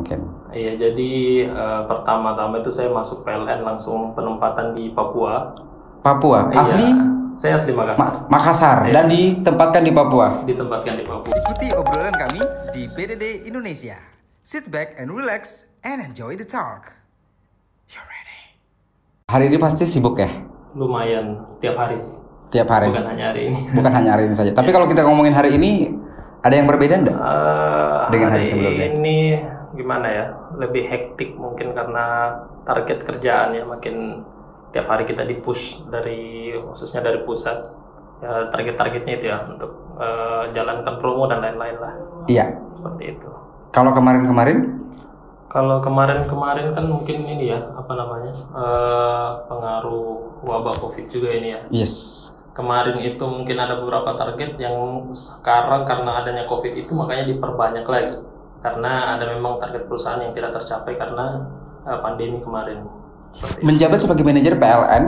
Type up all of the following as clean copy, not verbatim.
mungkin. Iya, jadi pertama-tama itu saya masuk PLN langsung penempatan di Papua. Papua, Iya, asli? saya asli Makassar. Makassar, dan ditempatkan di Papua. Ditempatkan di Papua. Ikuti obrolan kami di BDD Indonesia. Sit back and relax and enjoy the talk. You ready? Hari ini pasti sibuk ya? Lumayan tiap hari. Tiap hari? Bukan hanya hari ini. Bukan hanya hari ini saja. Tapi kalau kita ngomongin hari ini, ada yang berbeda enggak? Dengan hari sebelumnya? Ini gimana ya? Lebih hektik mungkin karena target kerjaan ya, makin tiap hari kita di-push khususnya dari pusat. Ya, target-targetnya itu ya untuk jalankan promo dan lain-lain lah. Iya. Seperti itu. Kalau kemarin-kemarin? Kalau kemarin kan mungkin ini ya, pengaruh wabah COVID juga ini ya. Yes. Kemarin itu mungkin ada beberapa target yang sekarang karena adanya COVID itu makanya diperbanyak lagi. Karena ada memang target perusahaan yang tidak tercapai karena pandemi kemarin. Menjabat sebagai manajer PLN,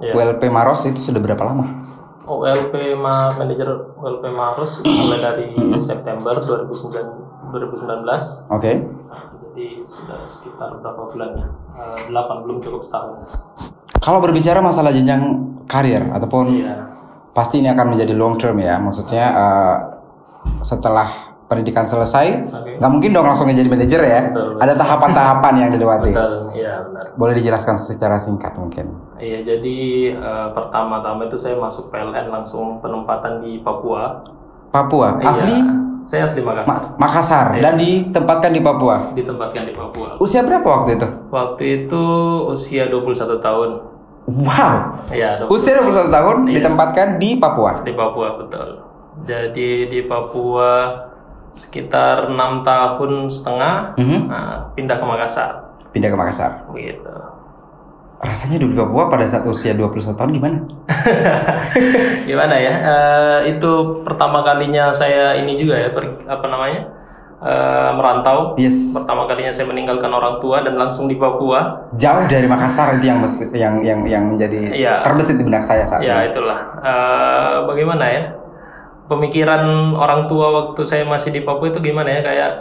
ya. WLP Maros itu sudah berapa lama? Manajer WLP Maros mulai dari September 2019. Oke. Jadi sudah sekitar berapa bulan ya? 8, belum cukup setahun. Kalau berbicara masalah jenjang karir ataupun Iya. pasti ini akan menjadi long term ya, maksudnya setelah pendidikan selesai, nggak mungkin dong langsung jadi manajer ya. Betul. Ada tahapan-tahapan yang dilewati. Betul, iya benar. Boleh dijelaskan secara singkat mungkin? Iya, jadi pertama-tama itu saya masuk PLN langsung penempatan di Papua. Papua, asli? Iya, saya asli Makassar. Makassar, dan ditempatkan di Papua. Ditempatkan di Papua. Usia berapa waktu itu? Waktu itu usia 21 tahun. Wow. Iya, Usia 21 tahun Iya. ditempatkan di Papua. Di Papua, betul. Jadi di Papua sekitar 6 tahun setengah, pindah ke Makassar. Pindah ke Makassar. Begitu. Rasanya dulu di Papua pada saat usia 21 tahun gimana? Gimana ya? Itu pertama kalinya saya ini juga ya, merantau. Yes. Pertama kalinya saya meninggalkan orang tua dan langsung di Papua. Jauh dari Makassar itu yang menjadi Iya. terbesit di benak saya saat Ya ini. itulah. Bagaimana ya? Pemikiran orang tua waktu saya masih di Papua itu gimana ya? Kayak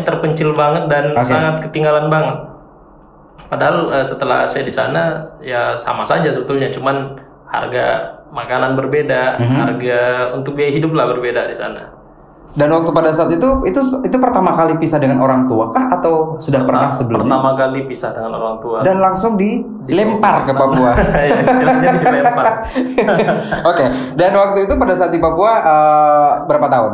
terpencil banget dan sangat ketinggalan banget. Padahal setelah saya di sana ya sama saja sebetulnya, cuman harga makanan berbeda, harga untuk biaya hidup lah berbeda di sana. Dan waktu pada saat itu pertama kali pisah dengan orang tua kah atau sudah pernah sebelumnya? Pertama kali pisah dengan orang tua. Dan langsung dilempar ke Papua. Ya, istilahnya dilempar. Oke. Dan waktu itu pada saat di Papua berapa tahun?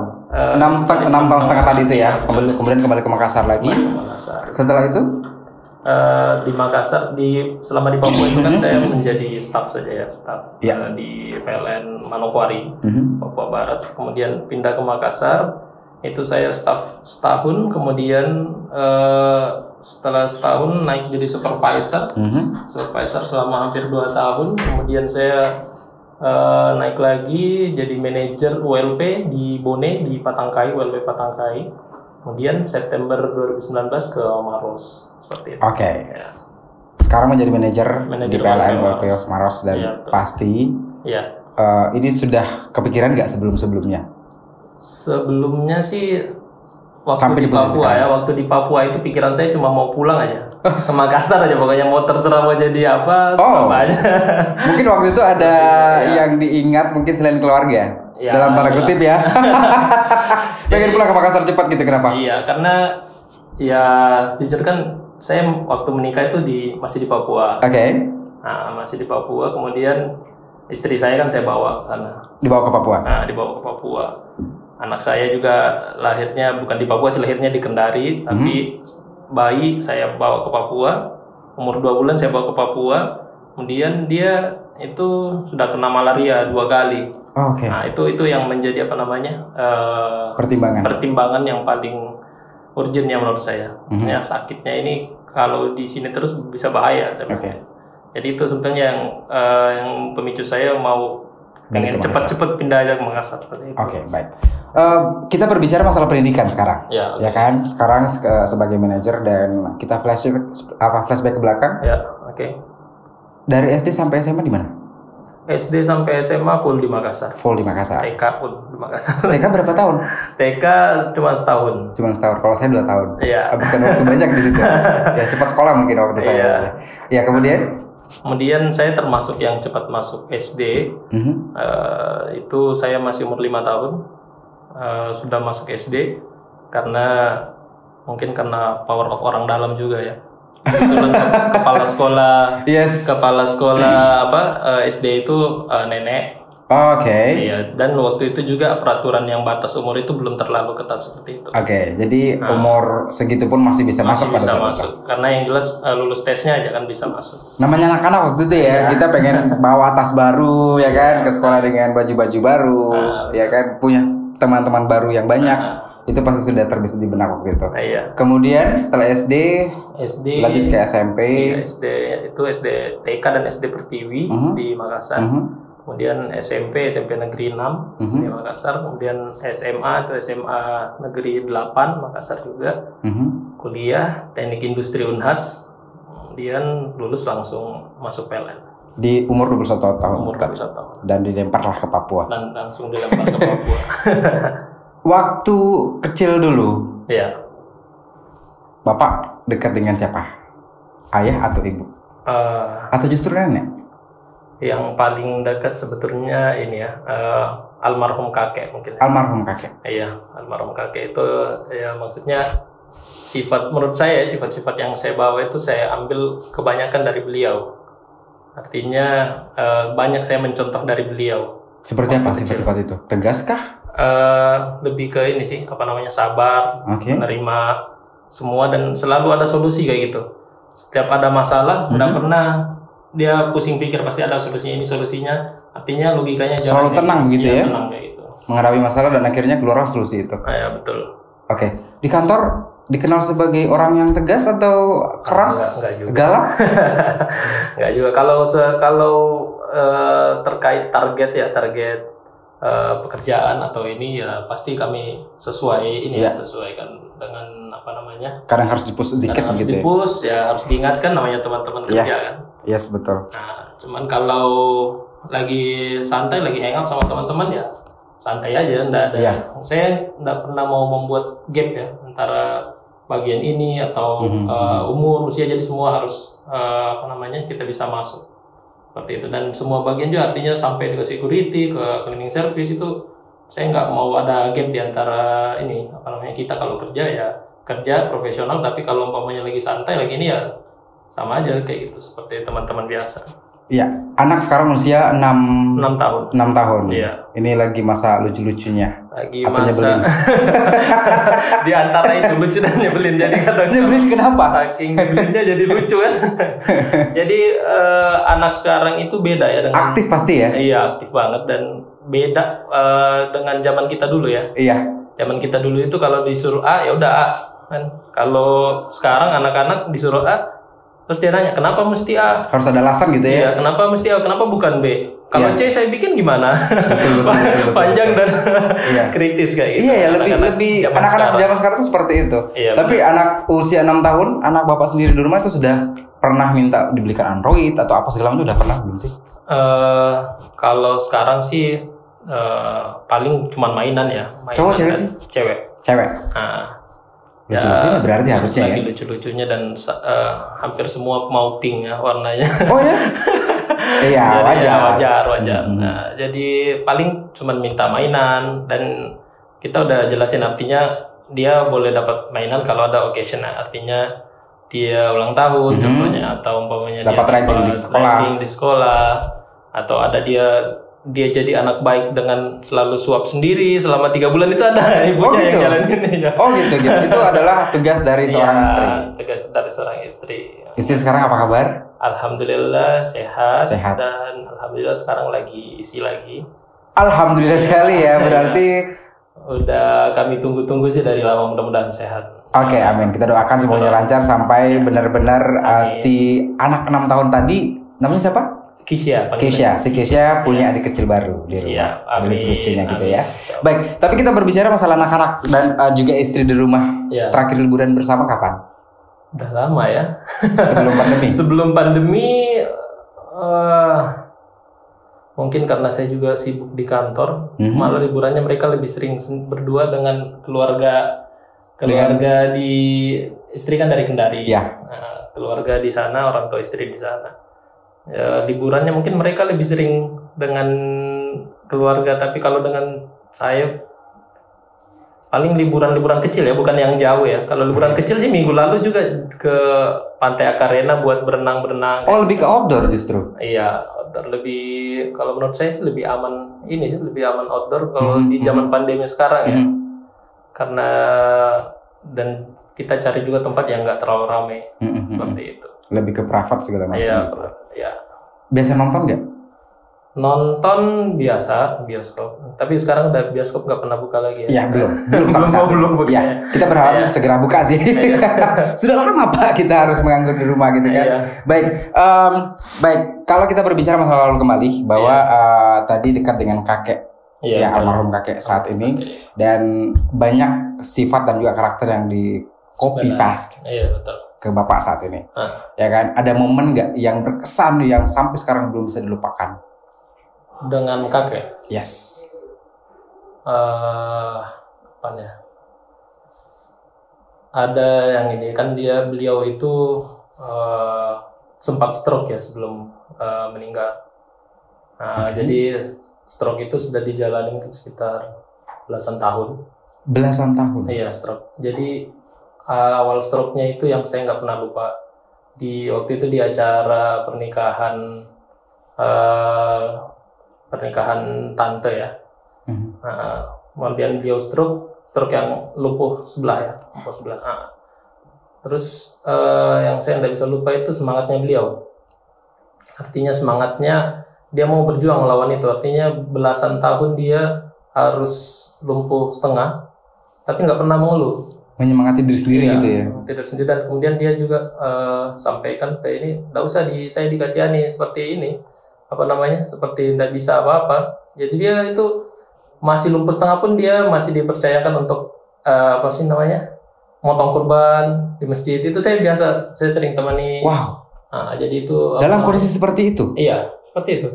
6 tahun setengah tadi itu ya. Kemudian kembali ke Makassar lagi. Setelah itu? Di Makassar, selama di Papua itu kan saya menjadi staff saja ya, staff di PLN Manokwari, Papua Barat. Kemudian pindah ke Makassar, itu saya staff setahun. Kemudian setelah setahun naik jadi supervisor, supervisor selama hampir 2 tahun. Kemudian saya naik lagi jadi manajer WLP di Bone, di Patangkai, WLP Patangkai. Kemudian September 2019 ke Maros, seperti itu. Oke. Ya. Sekarang menjadi manajer di PLN WLP Maros dan ya, pasti ini sudah kepikiran nggak sebelumnya? Sebelumnya sih waktu sampai di Papua ya, waktu di Papua itu pikiran saya cuma mau pulang aja ke Makassar aja, pokoknya mau terserah mau jadi apa, apa aja. Mungkin waktu itu ada yang diingat mungkin selain keluarga. Ya, dalam tanda kutip ya. Pengen pulang ke Makassar cepat gitu, kenapa? Iya, karena ya jujur kan saya waktu menikah itu masih di Papua. Oke. Nah, masih di Papua, kemudian istri saya kan saya bawa ke sana. Dibawa ke Papua? Nah, dibawa ke Papua. Anak saya juga lahirnya bukan di Papua, lahirnya di Kendari, tapi bayi saya bawa ke Papua. Umur 2 bulan saya bawa ke Papua. Kemudian dia itu sudah kena malaria 2 kali. Oke. Nah, itu yang menjadi pertimbangan yang paling urgent ya menurut saya. Ya, sakitnya ini kalau di sini terus bisa bahaya. Jadi itu sebetulnya yang pemicu saya mau pengen cepat-cepat pindah aja ke Makassar. Oke, baik. Kita berbicara masalah pendidikan sekarang, ya kan? Sekarang sebagai manajer dan kita flashback ke belakang. Ya, oke. Dari SD sampai SMA di mana? SD sampai SMA full di Makassar. Full di Makassar. TK pun di Makassar. TK berapa tahun? TK cuma setahun. Cuma setahun. Kalau saya 2 tahun. Iya. Habiskan waktu banyak di situ. Ya cepat sekolah mungkin waktu saya. Iya. Ya kemudian saya termasuk yang cepat masuk SD. Itu saya masih umur 5 tahun. Sudah masuk SD karena mungkin karena power of orang dalam juga ya. Kebetulan kepala sekolah SD itu nenek. Oke. Iya, dan waktu itu juga peraturan yang batas umur itu belum terlalu ketat seperti itu. Oke, jadi umur segitu pun masih bisa masuk pada saat itu. Karena yang jelas lulus tesnya aja kan bisa masuk. Namanya anak-anak waktu itu ya, kita pengen bawa tas baru ya kan, ke sekolah dengan baju-baju baru, ya kan, punya teman-teman baru yang banyak. Itu pasti sudah terbesit di benak waktu itu. Iya. Kemudian setelah SD lanjut ke SMP. Iya, SD TK dan SD Pertiwi di Makassar. Kemudian SMP Negeri 6 di Makassar. Kemudian SMA itu SMA Negeri 8 Makassar juga. Kuliah Teknik Industri Unhas. Kemudian lulus langsung masuk PLN. Di umur 21 tahun. Umur 21 tahun. Dan dilemparlah ke Papua. Dan langsung dilempar ke Papua. Waktu kecil dulu, ya. Bapak dekat dengan siapa? Ayah atau ibu? Atau justru nenek? Yang paling dekat sebetulnya ini ya, almarhum kakek mungkin. Almarhum kakek? Iya, almarhum kakek itu ya maksudnya menurut saya sifat-sifat yang saya bawa itu saya ambil kebanyakan dari beliau. Artinya banyak saya mencontoh dari beliau. Seperti apa sifat-sifat itu? Tegas kah? Lebih ke ini sih, sabar, menerima semua dan selalu ada solusi kayak gitu. Setiap ada masalah, tidak pernah dia pusing pikir, pasti ada solusinya, ini solusinya. Artinya logikanya selalu tenang begitu ya? Tenang kayak gitu. Menghadapi masalah dan akhirnya keluar solusi itu. Ya betul. Oke, di kantor dikenal sebagai orang yang tegas atau keras, enggak galak? Enggak juga. Kalau terkait target pekerjaan atau ini ya pasti kami sesuaikan dengan kadang harus dipush dikit gitu ya harus diingatkan namanya teman-teman kerja kan. Yes, betul. Nah, cuman kalau lagi santai, lagi hangout sama teman-teman ya santai aja, enggak ada. Saya enggak pernah mau membuat gap ya antara bagian ini atau umur, usia, jadi semua harus kita bisa masuk. Seperti itu, dan semua bagian juga artinya sampai ke security, ke cleaning service itu saya nggak mau ada gap di antara ini kita kalau kerja ya kerja profesional, tapi kalau umpamanya lagi santai lagi ini ya sama aja kayak gitu seperti teman-teman biasa. Iya, anak sekarang usia 6 tahun. 6 tahun. Iya. Ini lagi masa lucu-lucunya. Lagi masa di antara itu lucu dan nyebelin, jadi katanya. Nyebelin kenapa? Saking nyebelinnya jadi lucu kan. Jadi anak sekarang itu beda ya dengan aktif pasti ya? Iya, aktif banget dan beda dengan zaman kita dulu ya. Iya. Zaman kita dulu itu kalau disuruh A ya udah A kan. Kalau sekarang anak-anak disuruh A terus dia nanya, kenapa mesti A? Harus ada alasan gitu ya? Iya, kenapa mesti A? Kenapa bukan B? Kalau C saya bikin gimana? Betul. Panjang dan kritis kayak gitu. Iya ya, lebih anak-anak zaman sekarang tuh seperti itu. Iya, tapi anak usia 6 tahun, anak bapak sendiri di rumah itu sudah pernah minta dibelikan Android atau apa segala macam, udah pernah belum sih? Kalau sekarang sih paling cuma mainan ya. Cowok cewek sih? Cewek. Nah, lucu-lucunya berarti harusnya lagi lucu-lucunya dan hampir semua mau pink ya warnanya. Oh ya? Iya, wajar. Nah, jadi paling cuma minta mainan dan kita udah jelasin artinya dia boleh dapat mainan kalau ada occasion, artinya dia ulang tahun contohnya, atau umpamanya dapat ranking di sekolah atau ada dia jadi anak baik dengan selalu suap sendiri selama 3 bulan, itu ada ibunya yang jalanin ya. Oh gitu. Itu adalah tugas dari seorang istri. Tugas dari seorang istri. Istri sekarang apa kabar? Alhamdulillah sehat. Dan alhamdulillah sekarang lagi isi lagi. Alhamdulillah sekali ya, berarti udah kami tunggu-tunggu sih dari lama, mudah-mudahan sehat. Oke, amin. Kita doakan semuanya lancar sampai benar-benar si anak 6 tahun tadi, namanya siapa? Kisha punya adik kecil baru di rumah. Lucu-lucunya gitu ya. Baik, tapi kita berbicara masalah anak-anak dan juga istri di rumah. Terakhir liburan bersama kapan? Udah lama ya. Sebelum pandemi. Sebelum pandemi mungkin karena saya juga sibuk di kantor, malah liburannya mereka lebih sering berdua dengan keluarga di istri kan dari Kendari, nah, keluarga di sana, orang tua istri di sana. Ya, liburannya mungkin mereka lebih sering dengan keluarga, tapi kalau dengan saya paling liburan kecil ya, bukan yang jauh ya. Kalau liburan kecil sih minggu lalu juga ke Pantai Akarena buat berenang. Oh, lebih ke outdoor justru? Iya, outdoor lebih, kalau menurut saya sih lebih aman lebih aman outdoor kalau di zaman pandemi sekarang ya. Karena dan kita cari juga tempat yang nggak terlalu ramai seperti itu. Lebih ke private segala macam. Iya. Biasa nonton nggak? Nonton biasa bioskop, tapi sekarang udah bioskop nggak pernah buka lagi ya. Iya, belum buka. Ya, kita berharap segera buka sih. Sudah lama Pak kita harus menganggur di rumah gitu kan. Baik, kalau kita berbicara masa lalu kembali bahwa tadi dekat dengan kakek, almarhum kakek saat ini, dan banyak sifat dan juga karakter yang di copy paste ke Bapak saat ini, ya kan? Ada momen nggak yang berkesan yang sampai sekarang belum bisa dilupakan? Dengan kakek? Yes. Apa ya? Ada yang ini kan beliau itu sempat stroke ya sebelum meninggal. Jadi stroke itu sudah dijalani sekitar belasan tahun. Belasan tahun? Iya, stroke. Jadi awal stroke-nya itu yang saya nggak pernah lupa. Waktu itu di acara pernikahan tante ya. Kemudian beliau stroke yang lumpuh sebelah. Terus yang saya nggak bisa lupa itu semangatnya beliau. Artinya semangatnya dia mau berjuang melawan itu. Artinya belasan tahun dia harus lumpuh setengah, tapi nggak pernah mengeluh. Menyemangati diri sendiri gitu ya. Diri sendiri, dan kemudian dia juga sampaikan kayak ini, nggak usah saya dikasihani seperti ini. Seperti tidak bisa apa-apa. Jadi dia itu masih lumpuh setengah pun dia masih dipercayakan untuk motong kurban di masjid. Itu saya sering temani. Wow. Jadi itu dalam kondisi seperti itu? Iya, seperti itu.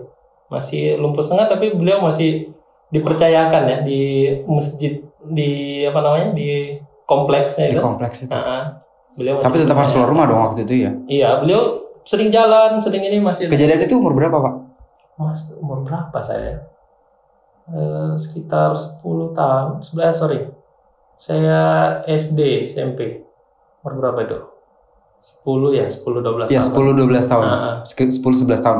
Masih lumpuh setengah tapi beliau masih dipercayakan ya di masjid, di kompleksnya itu. Di kompleks itu. Beliau tapi tetap harus keluar rumah dong waktu itu ya? Iya, beliau sering jalan, sering ini masih. Kejadian itu umur berapa Pak? Mas, umur berapa saya? Sekitar 10 tahun. Saya SD, SMP. Umur berapa itu? 10 ya, 10-12 tahun. Ya, 10-12 tahun. 10-11 tahun.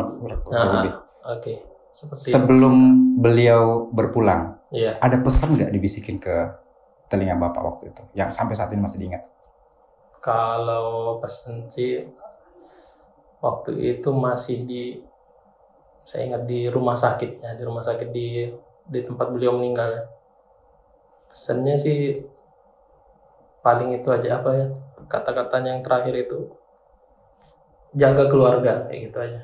Oke. Sebelum beliau berpulang, iya. Ada pesan nggak dibisikin ke telinga Bapak waktu itu? Yang sampai saat ini masih diingat? Kalau pesan sih, waktu itu masih saya ingat di rumah sakit ya, di tempat beliau meninggal ya. Pesannya sih paling itu aja kata-katanya yang terakhir itu, jaga keluarga, kayak gitu aja.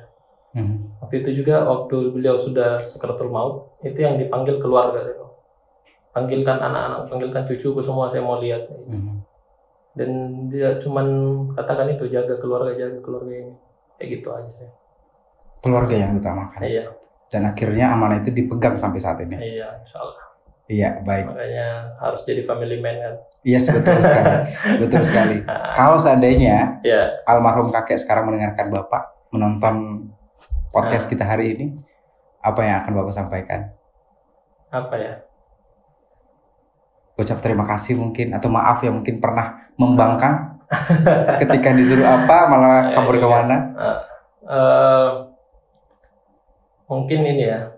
Waktu itu juga waktu beliau sudah sakaratul maut, itu yang dipanggil keluarga itu. Panggilkan anak-anak, panggilkan cucuku semua, saya mau lihat. Dan dia cuman katakan itu, jaga keluarga ini. Kayak gitu aja. Keluarga yang utamakan. Iya. Dan akhirnya amanah itu dipegang sampai saat ini. Iya, insyaallah. Iya, baik. Makanya harus jadi family man kan. Yes, betul sekali. Betul sekali. Kalau seandainya almarhum kakek sekarang mendengarkan Bapak, menonton podcast kita hari ini, apa yang akan Bapak sampaikan? Apa ya? Ucap terima kasih mungkin, atau maaf ya mungkin pernah membangkang ketika disuruh apa malah kabur kemana? Mungkin ini ya,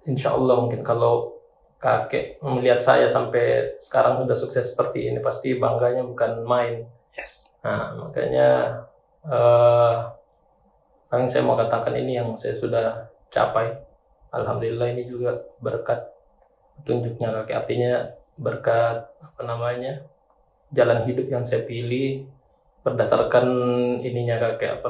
insya Allah mungkin kalau kakek melihat saya sampai sekarang sudah sukses seperti ini, pasti bangganya bukan main. Yes. Nah, makanya paling saya mau katakan ini yang saya sudah capai. Alhamdulillah, ini juga berkat petunjuknya kakek. Artinya berkat jalan hidup yang saya pilih berdasarkan ininya kakek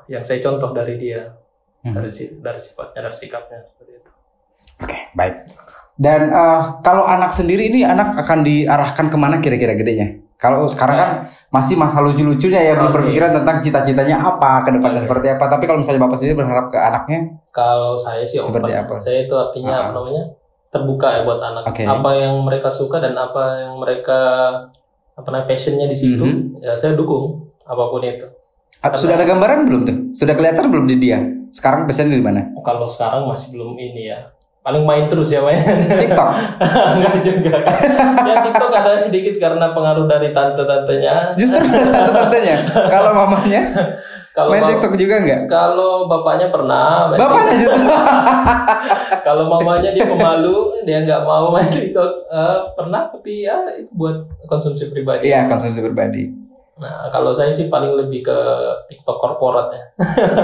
yang saya contoh dari dia, dari sifatnya, dari sikapnya seperti itu. Oke, baik. Dan kalau anak sendiri ini, anak akan diarahkan kemana kira-kira gedenya? Kalau sekarang kan masih masa lucu-lucunya ya, belum berpikiran tentang cita-citanya apa, ke depannya seperti apa. Tapi kalau misalnya Bapak sendiri berharap ke anaknya, kalau saya sih seperti apa? Saya itu artinya apa namanya? Terbuka ya buat anak. Apa yang mereka suka dan apa yang mereka passionnya di situ, ya saya dukung apapun itu. Sudah ada gambaran belum tuh? Sudah kelihatan belum di dia? Sekarang passionnya di mana? Kalau sekarang masih belum ini ya. Paling main terus ya main. TikTok? Enggak juga. Ya TikTok ada sedikit karena pengaruh dari tante-tantenya. Justru tante-tantenya? Kalau mamanya? Main TikTok juga enggak? Kalau bapaknya pernah. Bapaknya justru? Kalau mamanya dia pemalu, dia nggak mau main TikTok. Pernah, tapi ya itu buat konsumsi pribadi. Iya, konsumsi pribadi. Nah, kalau saya sih paling lebih ke TikTok korporat ya.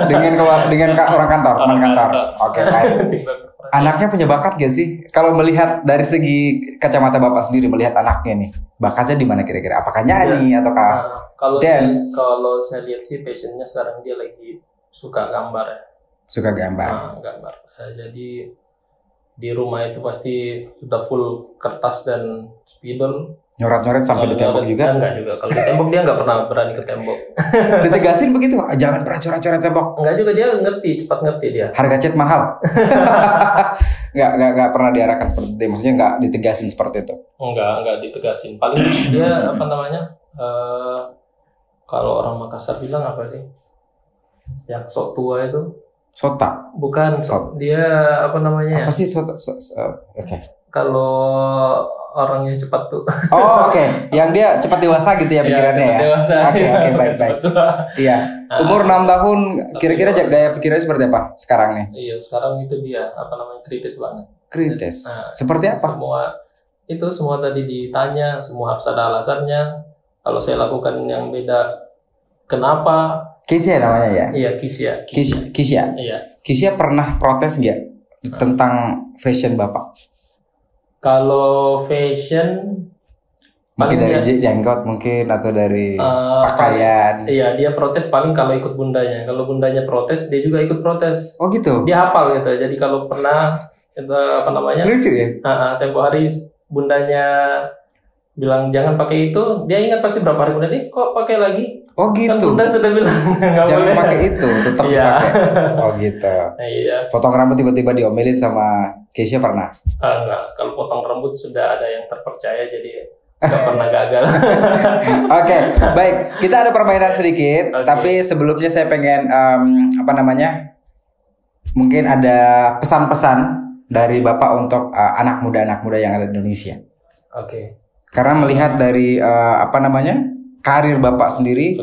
dengan orang kantor, teman kantor. Oke, baik. Anaknya punya bakat gak sih? Kalau melihat dari segi kacamata Bapak sendiri melihat anaknya nih, bakatnya di mana kira-kira? Apakah nyanyi ataukah dance? Kalau saya lihat sih passionnya sekarang dia lagi suka gambar ya. Suka gambar. Gambar. Jadi di rumah itu pasti sudah full kertas dan spidol. Nyoret-nyoret sampai di tembok juga? Enggak juga. Kalau di tembok dia nggak pernah berani ke tembok. Ditegasin begitu? Jangan pernah coret-coret tembok. Enggak juga, dia cepat ngerti dia. Harga cat mahal? Nggak pernah diarahkan seperti itu. Maksudnya nggak ditegasin seperti itu? Nggak ditegasin. Paling dia kalau orang Makassar bilang apa sih? Yang sok tua itu? Sota? Bukan. Dia apa namanya? Apa sih sota? Oke. Kalau orangnya cepat tuh. Oh oke. Yang dia cepat dewasa gitu ya pikirannya ya. Dewasa. Oke, baik. Iya. Umur 6 tahun kira-kira gaya pikirannya seperti apa sekarang nih? Iya, sekarang itu dia kritis banget. Kritis. Seperti apa? Semua tadi ditanya, semua harus ada alasannya. Kalau saya lakukan yang beda, kenapa? Kisya namanya ya? Iya, Kisya. Iya. Kisya pernah protes nggak tentang fashion Bapak? Kalau fashion mungkin dari jenggot mungkin atau dari pakaian. Iya, dia protes paling kalau ikut bundanya. Kalau bundanya protes, dia juga ikut protes. Oh gitu. Dia hafal gitu. Jadi kalau pernah lucu ya? Tempo hari bundanya bilang jangan pakai itu, dia ingat pasti berapa hari kemudian, kok pakai lagi? Oh gitu. Kan bunda sudah bilang jangan pakai itu, tetap dipakai. Oh gitu. Iya. Potong rambut tiba-tiba diomelin sama Keisha pernah? Enggak. Kalau potong rambut sudah ada yang terpercaya, jadi nggak pernah gagal. Oke, baik. Kita ada permainan sedikit, tapi sebelumnya saya pengen mungkin ada pesan-pesan dari Bapak untuk anak muda yang ada di Indonesia. Oke. Karena melihat dari karir Bapak sendiri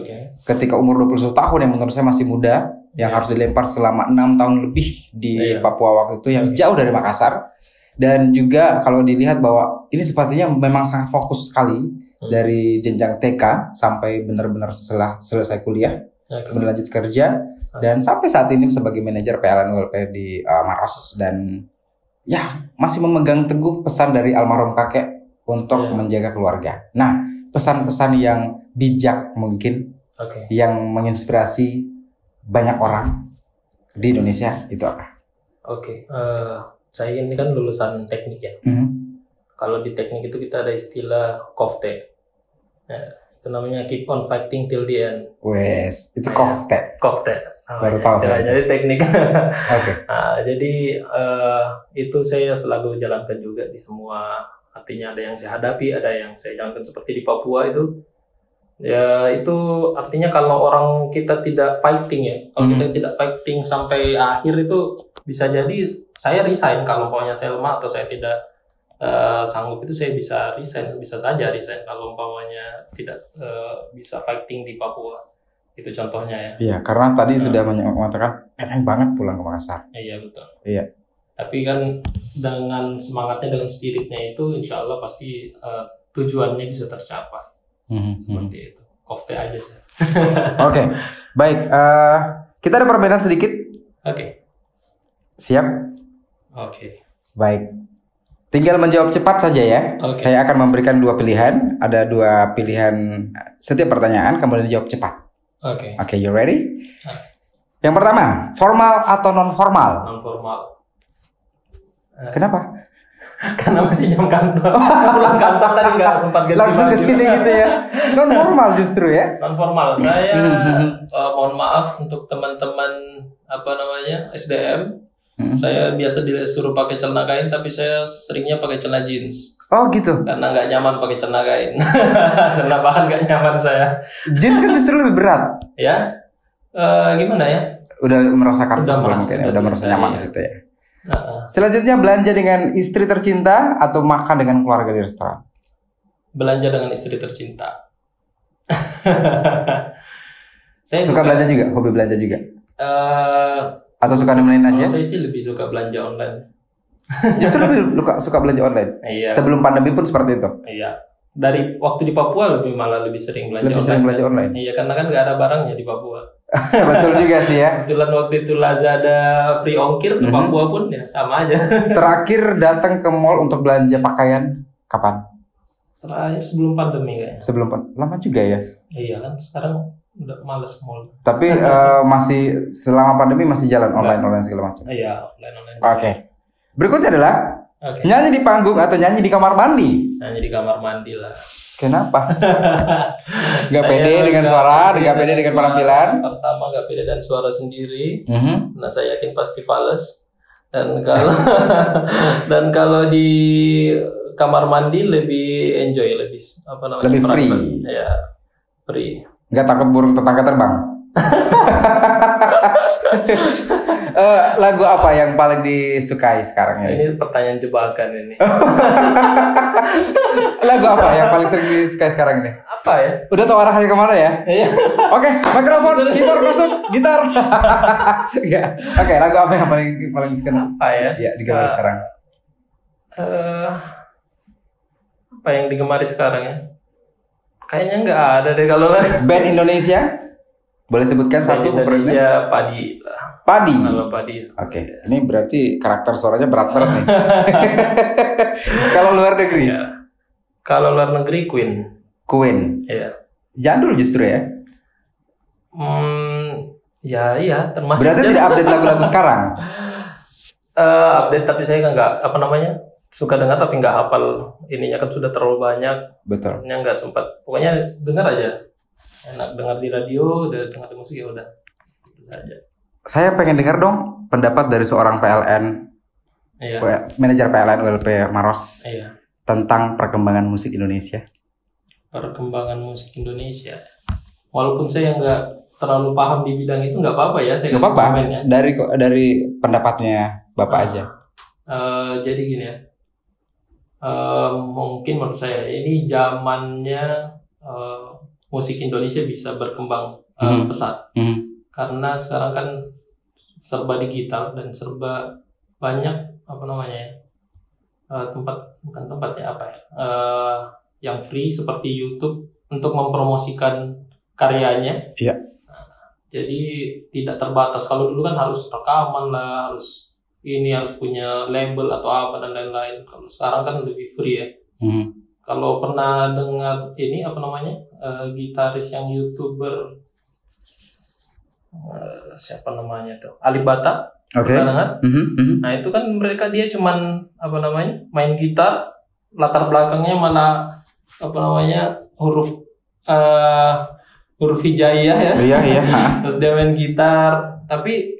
ketika umur 21 tahun yang menurut saya masih muda, yang harus dilempar selama 6 tahun lebih di Papua waktu itu yang jauh dari Makassar. Dan juga kalau dilihat bahwa ini sepertinya memang sangat fokus sekali dari jenjang TK sampai benar-benar setelah selesai kuliah, kemudian lanjut kerja, dan sampai saat ini sebagai manajer PLN ULP di Maros, dan ya masih memegang teguh pesan dari almarhum kakek untuk menjaga keluarga. Nah, pesan-pesan yang bijak mungkin yang menginspirasi banyak orang di Indonesia itu apa? Saya ini kan lulusan teknik ya. Kalau di teknik itu kita ada istilah KOFTE. Itu namanya keep on fighting till the end. Wes, itu KOFTE. Baru tahu. Jadi teknik. Jadi itu saya selalu jalankan juga di semua. Artinya ada yang saya hadapi, ada yang saya jalankan seperti di Papua itu. Ya itu artinya kalau orang kita tidak fighting ya, kalau kita tidak fighting sampai akhir itu bisa jadi saya resign kalau umpamanya saya lemah atau saya tidak sanggup itu saya bisa saja resign kalau umpamanya tidak bisa fighting di Papua. Itu contohnya ya. Iya, karena tadi sudah mengatakan pengen banget pulang ke Makassar. Iya betul. Iya. Tapi kan dengan semangatnya, dengan spiritnya itu, insya Allah pasti tujuannya bisa tercapai. Seperti itu. Kofte aja sih. Oke, baik. Kita ada permainan sedikit. Siap? Baik. Tinggal menjawab cepat saja ya. Saya akan memberikan 2 pilihan. Ada 2 pilihan setiap pertanyaan, kemudian dijawab cepat. Oke, you ready? Yang pertama, formal atau non formal? Non formal. Kenapa? Karena masih jam kantor. Pulang kantor tadi nggak sempat ganti langsung baju. ke sini gitu ya. Non formal justru ya. Non formal. Saya mohon maaf untuk teman-teman SDM. Saya biasa disuruh pakai celana kain, tapi saya seringnya pakai celana jeans. Oh gitu. Karena nggak nyaman pakai celana kain. Celana bahan nggak nyaman saya. Jeans kan justru lebih berat. Ya, gimana ya? Udah merasakan mungkin, udah merasa nyaman di situ ya. Nah, selanjutnya, belanja dengan istri tercinta atau makan dengan keluarga di restoran? Belanja dengan istri tercinta. Saya suka belanja juga, hobi belanja juga. Atau suka nemenin aja? Saya sih lebih suka belanja online. Justru lebih suka belanja online. Iya. Sebelum pandemi pun seperti itu. Iya. Dari waktu di Papua malah lebih sering belanja online. Sering belanja online. Iya, karena kan nggak ada barangnya di Papua. Betul juga sih ya. Kebetulan waktu itu Lazada free ongkir ke Papua pun ya sama aja. Terakhir datang ke mall untuk belanja pakaian kapan? Terakhir sebelum pandemi kayaknya. Lama juga ya. Iya kan, sekarang udah males mall. Tapi masih selama pandemi masih jalan online segala macam. Iya, online. Oke. Berikutnya adalah nyanyi di panggung atau nyanyi di kamar mandi? Nyanyi di kamar mandi lah. Kenapa? Gak pede dengan suara, gak pede dengan penampilan. Pertama gak pede dan suara sendiri. Nah, saya yakin pasti fales. Dan kalau di kamar mandi lebih enjoy, lebih free. Ya, free. Gak takut burung tetangga terbang. Lagu apa yang paling disukai sekarang ini? Ini pertanyaan jebakan ini. Lagu apa yang paling sering disukai sekarang ini? Apa ya? Udah tahu arahnya kemana ya? Iya. Oke, mikrofon, keyboard masuk, gitar. Oke, lagu apa yang paling disukai? Apa ya? Ya, digemari sekarang. Apa yang digemari sekarang ya? Kayaknya nggak ada deh kalau band Indonesia. Boleh sebutkan satu Indonesia Padi lah. Padi. Kalau Padi. Oke, ini berarti karakter suaranya berat nih. Kalau luar negeri? Ya. Kalau luar negeri Queen. Iya. Jadul justru ya. Ya iya, termasuk. Berarti tidak update lagu-lagu sekarang. Update tapi saya nggak suka dengar tapi nggak hafal ininya, kan sudah terlalu banyak. Betul. Nggak sempat. Pokoknya dengar aja. Enak dengar di radio, udah dengar di musik ya udah. Itu saja. Saya pengen dengar dong pendapat dari seorang PLN, manajer PLN ULP Maros, tentang perkembangan musik Indonesia. Perkembangan musik Indonesia. Walaupun saya nggak terlalu paham di bidang itu, nggak apa-apa ya. Saya nggak apa-apa. Ya. Dari pendapatnya Bapak aja. Jadi gini ya. Mungkin menurut saya ini zamannya musik Indonesia bisa berkembang pesat. Karena sekarang kan serba digital dan serba banyak yang free seperti YouTube untuk mempromosikan karyanya. Iya. Jadi tidak terbatas. Kalau dulu kan harus rekaman lah, harus punya label atau apa dan lain-lain. Kalau sekarang kan lebih free ya. Kalau pernah dengar ini gitaris yang YouTuber siapa namanya tuh? Alibata. Pernah dengar? Nah, itu kan dia cuman main gitar, latar belakangnya malah huruf hijaiyah ya. Iya. Terus dia main gitar, tapi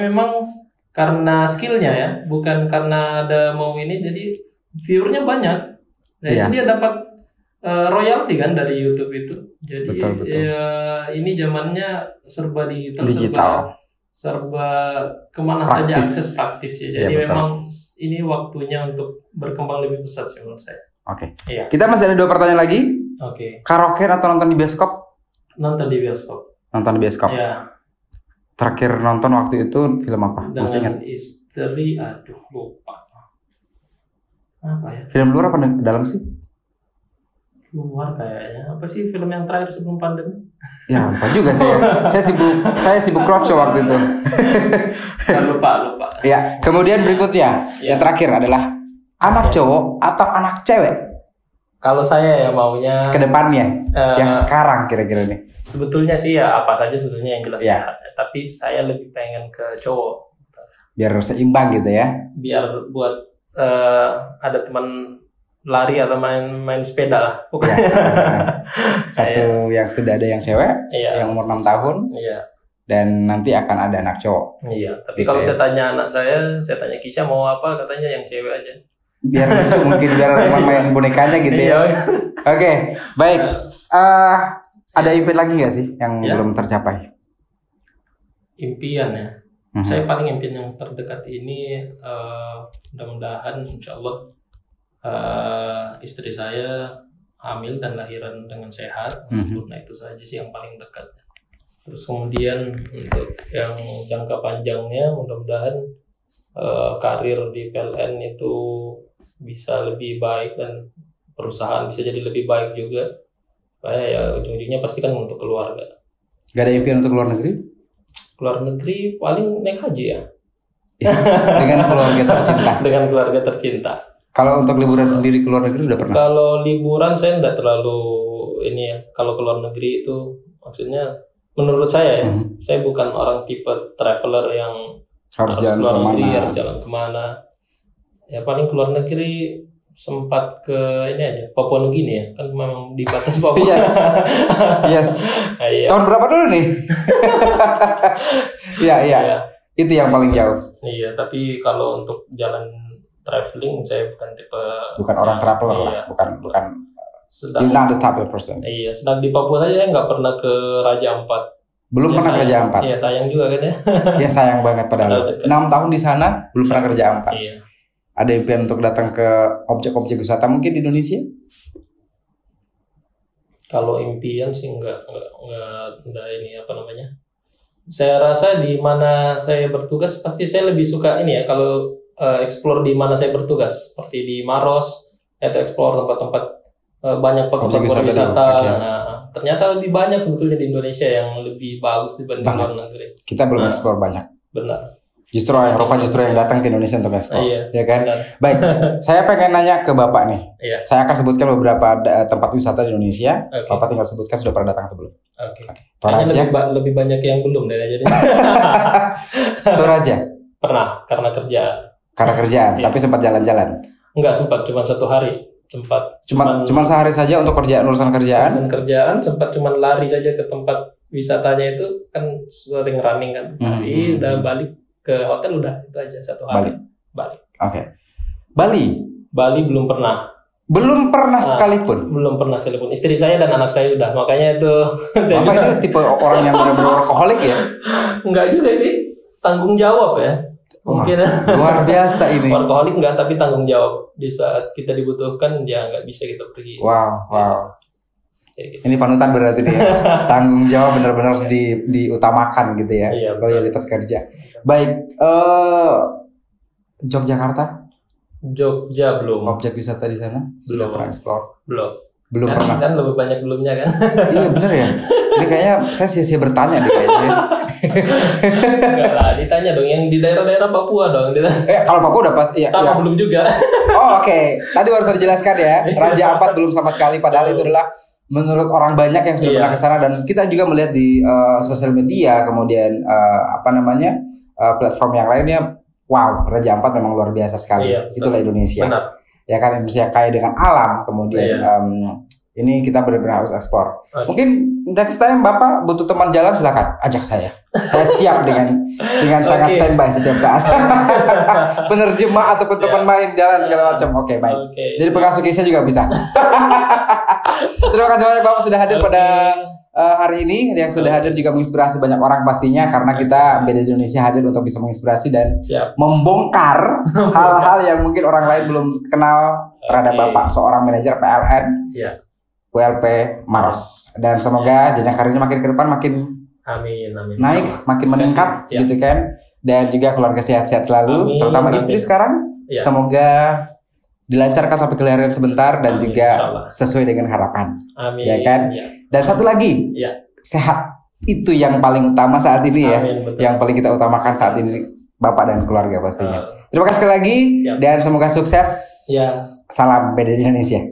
memang karena skillnya ya, bukan karena ada mau ini, jadi viewernya banyak. Nah, itu dia dapat royalti kan dari YouTube itu. Jadi betul. Ya, ini zamannya serba digital. Serba kemana saja akses praktis ya. Jadi memang ini waktunya untuk berkembang lebih besar sih menurut saya. Oke. Iya. Kita masih ada 2 pertanyaan lagi. Oke. Karaoke atau nonton di bioskop? Nonton di bioskop. Iya. Terakhir nonton waktu itu film apa? Masih ingat? Istri, lupa. Apa ya? Film luar apa dalam sih? Luar kayaknya. Apa sih film yang terakhir sebelum pandemi? Ya, lupa juga saya sibuk roadshow waktu itu. lupa. Ya, kemudian berikutnya yang terakhir adalah anak cowok atau anak cewek? Kalau saya ya maunya kedepannya yang sekarang kira-kira nih. Sebetulnya sih ya apa saja sebetulnya yang jelas ya. Tapi saya lebih pengen ke cowok. Biar seimbang gitu ya. Biar buat ada teman lari atau main sepeda lah. Satu yang sudah ada yang cewek, yang umur 6 tahun. Dan nanti akan ada anak cowok. Iya, tapi gitu kalau saya tanya anak saya tanya Kisha mau apa, katanya yang cewek aja. Biar lucu mungkin, biar main bonekanya gitu ya. Oke, baik. Ada impian lagi nggak sih yang belum tercapai? Impian ya. Saya paling impian yang terdekat ini mudah-mudahan insya Allah istri saya hamil dan lahiran dengan sehat, sempurna, itu saja sih yang paling dekat. Terus kemudian untuk yang jangka panjangnya mudah-mudahan karir di PLN itu bisa lebih baik dan perusahaan bisa jadi lebih baik juga. Supaya ya ujung-ujungnya pasti kan untuk keluarga. Gak ada impian untuk keluar negeri? Keluar negeri paling naik haji ya. Dengan keluarga tercinta. Dengan keluarga tercinta. Kalau untuk liburan sendiri keluar negeri sudah pernah? Kalau liburan saya enggak terlalu ini ya. Kalau keluar negeri itu maksudnya menurut saya ya, saya bukan orang tipe traveler yang harus jalan keluar negeri, harus jalan kemana. Ya paling keluar negeri sempat ke ini aja, Papua Nugini ya, kan memang di batas Papua. Yes. Tahun berapa dulu nih? Iya. Itu yang paling jauh. Iya, tapi kalau untuk jalan traveling saya bukan orang traveler lah, bukan. You're not the type of person. Iya, sedang di Papua saja saya nggak pernah ke Raja Ampat. Belum pernah ke Raja Ampat. Iya, sayang juga kan ya. Iya, sayang banget padahal. 6 tahun di sana belum pernah ke Raja Ampat. Iya. Ada impian untuk datang ke objek-objek wisata mungkin di Indonesia? Kalau impian sih enggak ini apa namanya. Saya rasa di mana saya bertugas pasti saya lebih suka ini ya, kalau explore di mana saya bertugas, seperti di Maros atau explore tempat-tempat banyak tempat wisata. Nah, ternyata lebih banyak sebetulnya di Indonesia yang lebih bagus dibanding luar negeri. Kita belum explore banyak. Benar. Justru Eropa yang datang ke Indonesia untuk explore. Ya kan? Benar. Baik, saya pengen nanya ke Bapak nih. Iya. Saya akan sebutkan beberapa tempat wisata di Indonesia. Okay. Bapak tinggal sebutkan sudah pernah datang atau belum. Oke. Toraja. Lebih banyak yang belum deh jadi. Toraja. Pernah karena kerjaan. Iya. Tapi sempat jalan-jalan. Enggak sempat, cuma 1 hari. Cuma sehari saja untuk urusan kerjaan. Sempat cuma lari saja ke tempat wisatanya, itu kan sering running kan. Tapi udah balik ke hotel, udah itu aja 1 hari. Balik. Oke. Bali belum pernah. Belum pernah sekalipun. Belum pernah sekalipun. Istri saya dan anak saya udah, makanya itu. Bapak itu tipe orang yang benar-benar workaholic ya? Enggak juga sih, tanggung jawab ya. Mungkin luar biasa ini. Workaholic enggak, tapi tanggung jawab. Di saat kita dibutuhkan ya nggak bisa kita pergi. Wow. Ya, gitu. Ini panutan berarti dia. Tanggung jawab benar-benar harus diutamakan gitu ya. Iya, loyalitas kerja. Baik, Jogja belum. Objek wisata di sana sudah pernah explore? Belum pernah. Kan lebih banyak belumnya kan. Iya benar ya. Ini kayaknya saya sia-sia bertanya deh kayaknya. Enggak lah, ditanya dong yang di daerah-daerah Papua dong. Kalau Papua udah pasti ya. Sama belum juga. Oke. Tadi harus dijelaskan ya. Raja Ampat belum sama sekali, padahal itu adalah menurut orang banyak yang sudah pernah ke sana, dan kita juga melihat di sosial media, kemudian platform yang lainnya. Wow, Raja Ampat memang luar biasa sekali. Itulah Indonesia. Benar. Ya kan, Indonesia kaya dengan alam, kemudian ini kita benar-benar harus ekspor. Mungkin next time Bapak butuh teman jalan, silakan ajak saya. Saya siap dengan sangat standby setiap saat. Penerjemah ataupun teman main jalan segala macam. Oke, baik. Jadi pengasuh Kisha juga bisa. Terima kasih banyak Bapak sudah hadir pada hari ini. Yang sudah hadir juga menginspirasi banyak orang pastinya, karena kita BDD Indonesia hadir untuk bisa menginspirasi dan membongkar hal-hal yang mungkin orang lain belum kenal terhadap Bapak, seorang manajer PLN WLP Maros. Dan semoga jenjang karirnya makin ke depan makin naik, makin meningkat gitu kan. Dan juga keluarga sehat-sehat selalu, terutama istri sekarang. Semoga dilancarkan sampai kelahiran sebentar dan juga sesuai dengan harapan. Ya kan? Dan satu lagi, sehat. Itu yang paling utama saat ini ya. Yang paling kita utamakan saat ini, Bapak dan keluarga pastinya. Terima kasih sekali lagi dan semoga sukses. Salam BDD Indonesia.